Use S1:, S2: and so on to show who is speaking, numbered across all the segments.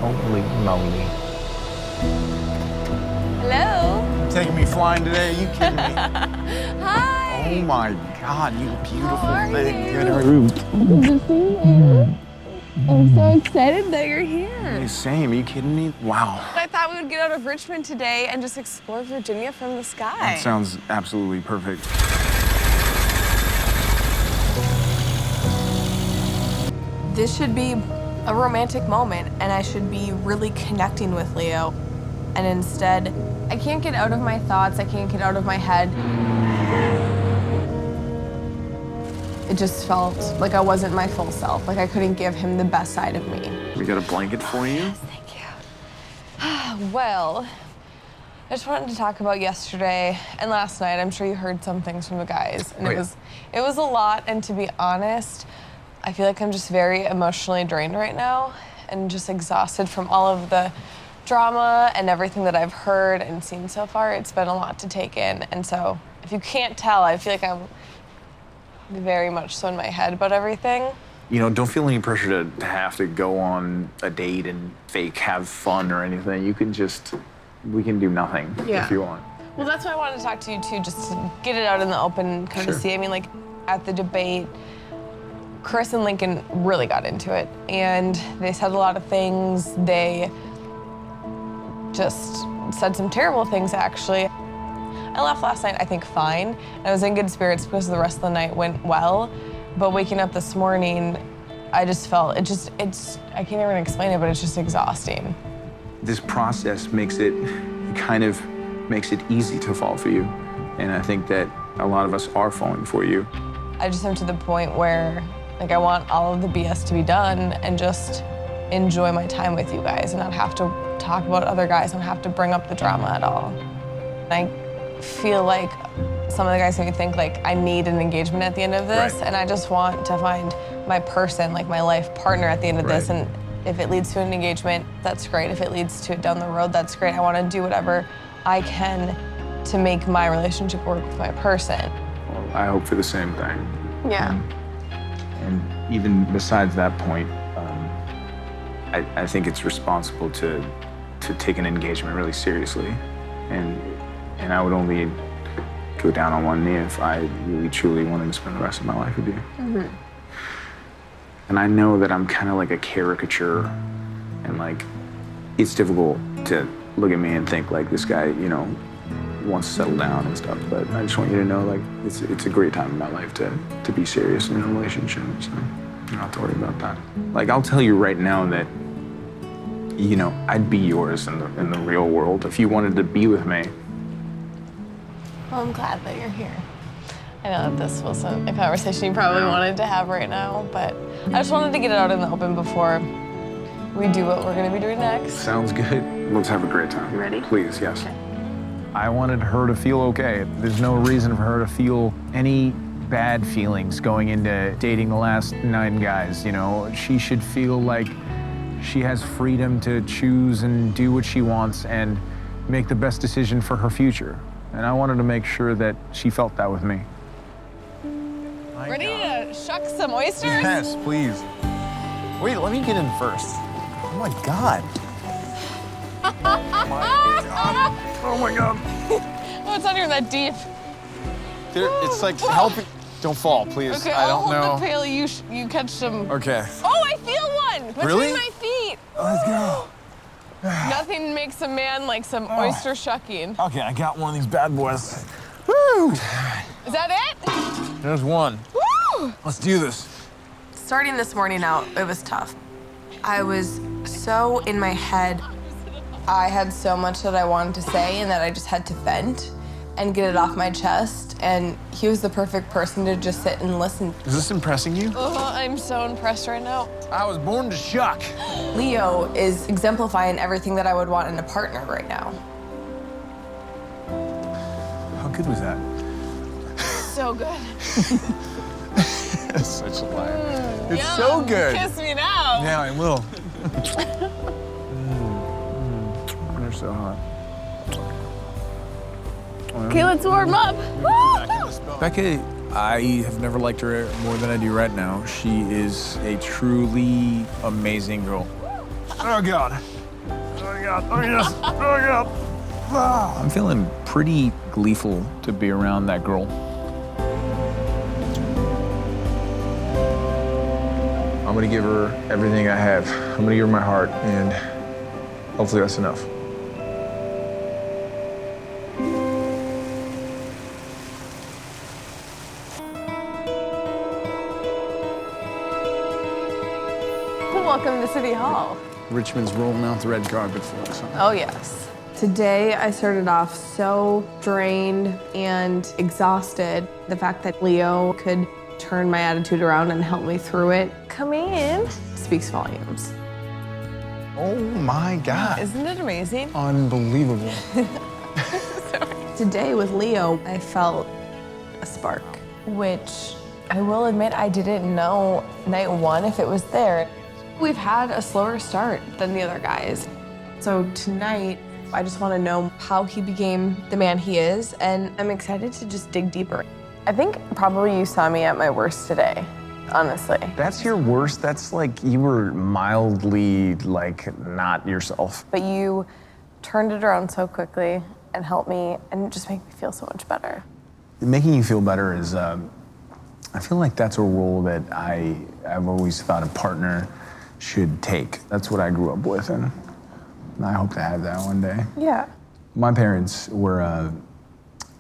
S1: Holy moly.
S2: Hello.
S3: You're taking me flying today? Are you kidding me?
S2: Hi.
S3: Oh my God, you beautiful
S2: How are
S3: thing.
S2: you?
S3: Good, how are you?
S2: Good to see you. I'm so excited that you're here.
S3: Same, are you kidding me? Wow.
S2: I thought we would get out of Richmond today and just explore Virginia from the sky.
S3: That sounds absolutely perfect.
S2: This should be a romantic moment, and I should be really connecting with Leo. And instead, I can't get out of my thoughts, I can't get out of my head. It just felt like I wasn't my full self, like I couldn't give him the best side of me.
S3: We got a blanket for you?
S2: Yes, thank you. Well, I just wanted to talk about yesterday and last night. I'm sure you heard some things from the guys, and it was a lot. And to be honest, I feel like I'm just very emotionally drained right now and just exhausted from all of the drama and everything that I've heard and seen so far. It's been a lot to take in, and so if you can't tell, I feel like I'm very much so in my head about everything.
S3: You know, don't feel any pressure to have to go on a date and fake have fun or anything. You can just, we can do nothing if you want.
S2: Well, that's why I wanted to talk to you too, just to get it out in the open, kind of see. I mean, like at the debate, Chris and Lincoln really got into it, and they said a lot of things. They just said some terrible things, actually. I left last night, I think, fine. I was in good spirits because the rest of the night went well. But waking up this morning, I just felt, I can't even explain it, but it's just exhausting.
S3: This process makes it easy to fall for you. And I think that a lot of us are falling for you.
S2: I just am to the point where, like, I want all of the BS to be done and just enjoy my time with you guys and not have to talk about other guys and have to bring up the drama at all. I feel like some of the guys make me think like I need an engagement at the end of this, and I just want to find my person, like my life partner at the end of this. And if it leads to an engagement, that's great. If it leads to it down the road, that's great. I want to do whatever I can to make my relationship work with my person.
S3: Well, I hope for the same thing.
S2: Yeah.
S3: And even besides that point, I think it's responsible to take an engagement really seriously. And I would only go down on one knee if I really, truly wanted to spend the rest of my life with you. Mm-hmm. And I know that I'm kind of like a caricature, and like, it's difficult to look at me and think like this guy, you know, wants to settle down and stuff, but I just want you to know, like, it's a great time in my life to be serious in a relationship, so you don't have to worry about that. Like, I'll tell you right now that, you know, I'd be yours in the real world if you wanted to be with me.
S2: Well, I'm glad that you're here. I know that this wasn't a conversation you probably wanted to have right now, but I just wanted to get it out in the open before we do what we're gonna be doing next.
S3: Sounds good. Let's have a great time.
S2: You ready?
S3: Please, yes.
S2: Okay.
S1: I wanted her to feel okay. There's no reason for her to feel any bad feelings going into dating the last 9 guys, you know? She should feel like she has freedom to choose and do what she wants and make the best decision for her future. And I wanted to make sure that she felt that with me.
S2: Ready to shuck some oysters?
S3: Yes, please. Wait, let me get in first. Oh my God. Oh my God.
S2: Oh, it's not even that deep.
S3: It's like helping. Don't fall, please.
S2: Okay,
S3: I don't
S2: I'll
S3: know.
S2: hold the pail. You catch some.
S3: Okay.
S2: Oh, I feel one between
S3: Really?
S2: my feet.
S3: Let's go.
S2: Nothing makes a man like some oyster shucking.
S3: Okay, I got one of these bad boys. Woo!
S2: Is that it?
S3: There's one.
S2: Woo!
S3: Let's do this.
S2: Starting this morning out, it was tough. I was so in my head. I had so much that I wanted to say and that I just had to vent and get it off my chest. And he was the perfect person to just sit and listen.
S3: Is this impressing you?
S2: Oh, I'm so impressed right now.
S3: I was born to shuck.
S2: Leo is exemplifying everything that I would want in a partner right now.
S3: How good was that?
S2: So good.
S3: It's such a liar. It's so good.
S2: Kiss me now.
S3: Yeah, I will. They're so hot.
S2: Okay, let's warm up.
S4: Becca, I have never liked her more than I do right now. She is a truly amazing girl.
S3: Oh, God.
S1: I'm feeling pretty gleeful to be around that girl.
S5: I'm gonna give her everything I have. I'm gonna give her my heart, and hopefully that's enough.
S2: Welcome to City Hall.
S1: Richmond's rolling out the red carpet for us. Huh?
S2: Oh, yes. Today, I started off so drained and exhausted. The fact that Leo could turn my attitude around and help me through it, coming in, speaks volumes.
S5: Oh my God.
S2: Isn't it amazing?
S5: Unbelievable.
S2: Today with Leo, I felt a spark, which I will admit I didn't know night one if it was there. We've had a slower start than the other guys. So tonight, I just want to know how he became the man he is, and I'm excited to just dig deeper. I think probably you saw me at my worst today, honestly.
S1: That's your worst? That's like you were mildly like not yourself.
S2: But you turned it around so quickly and helped me and just made me feel so much better.
S1: Making you feel better is, I feel like that's a role that I've always thought a partner should take. That's what I grew up with, and I hope to have that one day.
S2: Yeah.
S1: My parents were,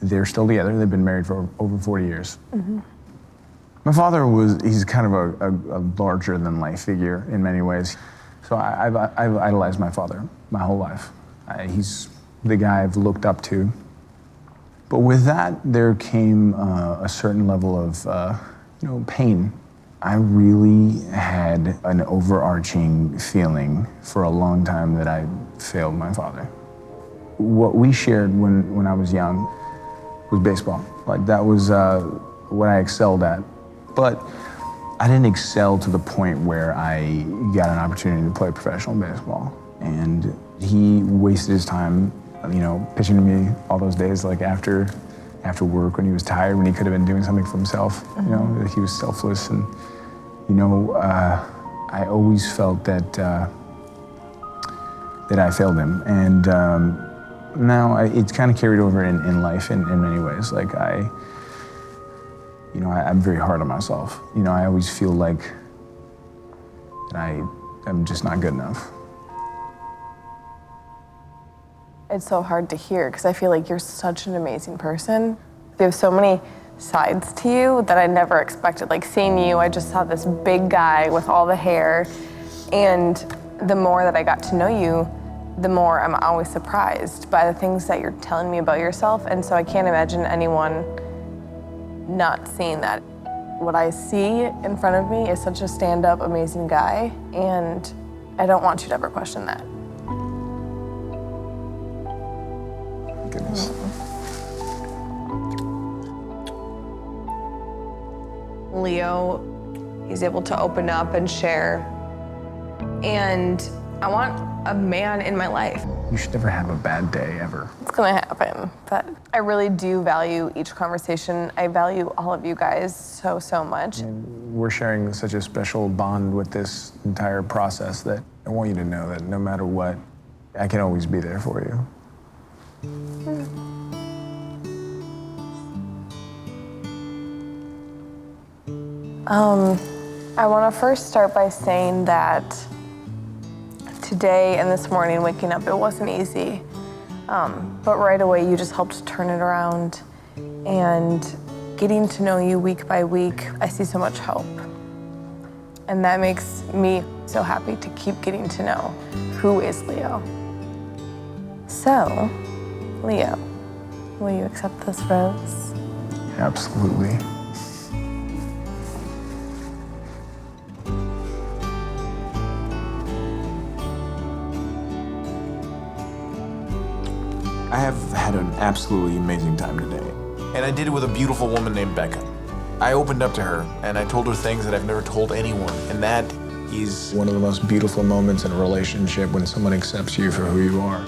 S1: they're still together. They've been married for over 40 years. Mm-hmm. My father he's kind of a larger than life figure in many ways. So I've idolized my father my whole life. He's the guy I've looked up to. But with that, there came a certain level of, pain. I really had an overarching feeling for a long time that I failed my father. What we shared when I was young was baseball. Like that was what I excelled at. But I didn't excel to the point where I got an opportunity to play professional baseball. And he wasted his time, pitching to me all those days, like after work when he was tired, when he could have been doing something for himself. That he was selfless. And I always felt that I failed him. And now it's kind of carried over in life in many ways. Like I'm very hard on myself. I always feel like that I'm just not good enough.
S2: It's so hard to hear because I feel like you're such an amazing person. You have so many sides to you that I never expected. Like seeing you, I just saw this big guy with all the hair. And the more that I got to know you, the more I'm always surprised by the things that you're telling me about yourself. And so I can't imagine anyone not seeing that. What I see in front of me is such a stand-up, amazing guy. And I don't want you to ever question that.
S5: Goodness.
S2: Leo, he's able to open up and share. And I want a man in my life.
S1: You should never have a bad day, ever.
S2: It's gonna happen, but I really do value each conversation. I value all of you guys so, so much.
S1: And we're sharing such a special bond with this entire process that I want you to know that no matter what, I can always be there for you.
S2: I want to first start by saying that today and this morning, waking up, it wasn't easy. But right away, you just helped turn it around. And getting to know you week by week, I see so much hope. And that makes me so happy to keep getting to know who is Leo. So, Leo, will you accept this rose?
S1: Absolutely.
S4: I have had an absolutely amazing time today. And I did it with a beautiful woman named Becca. I opened up to her and I told her things that I've never told anyone. And that is
S1: one of the most beautiful moments in a relationship when someone accepts you for who you are.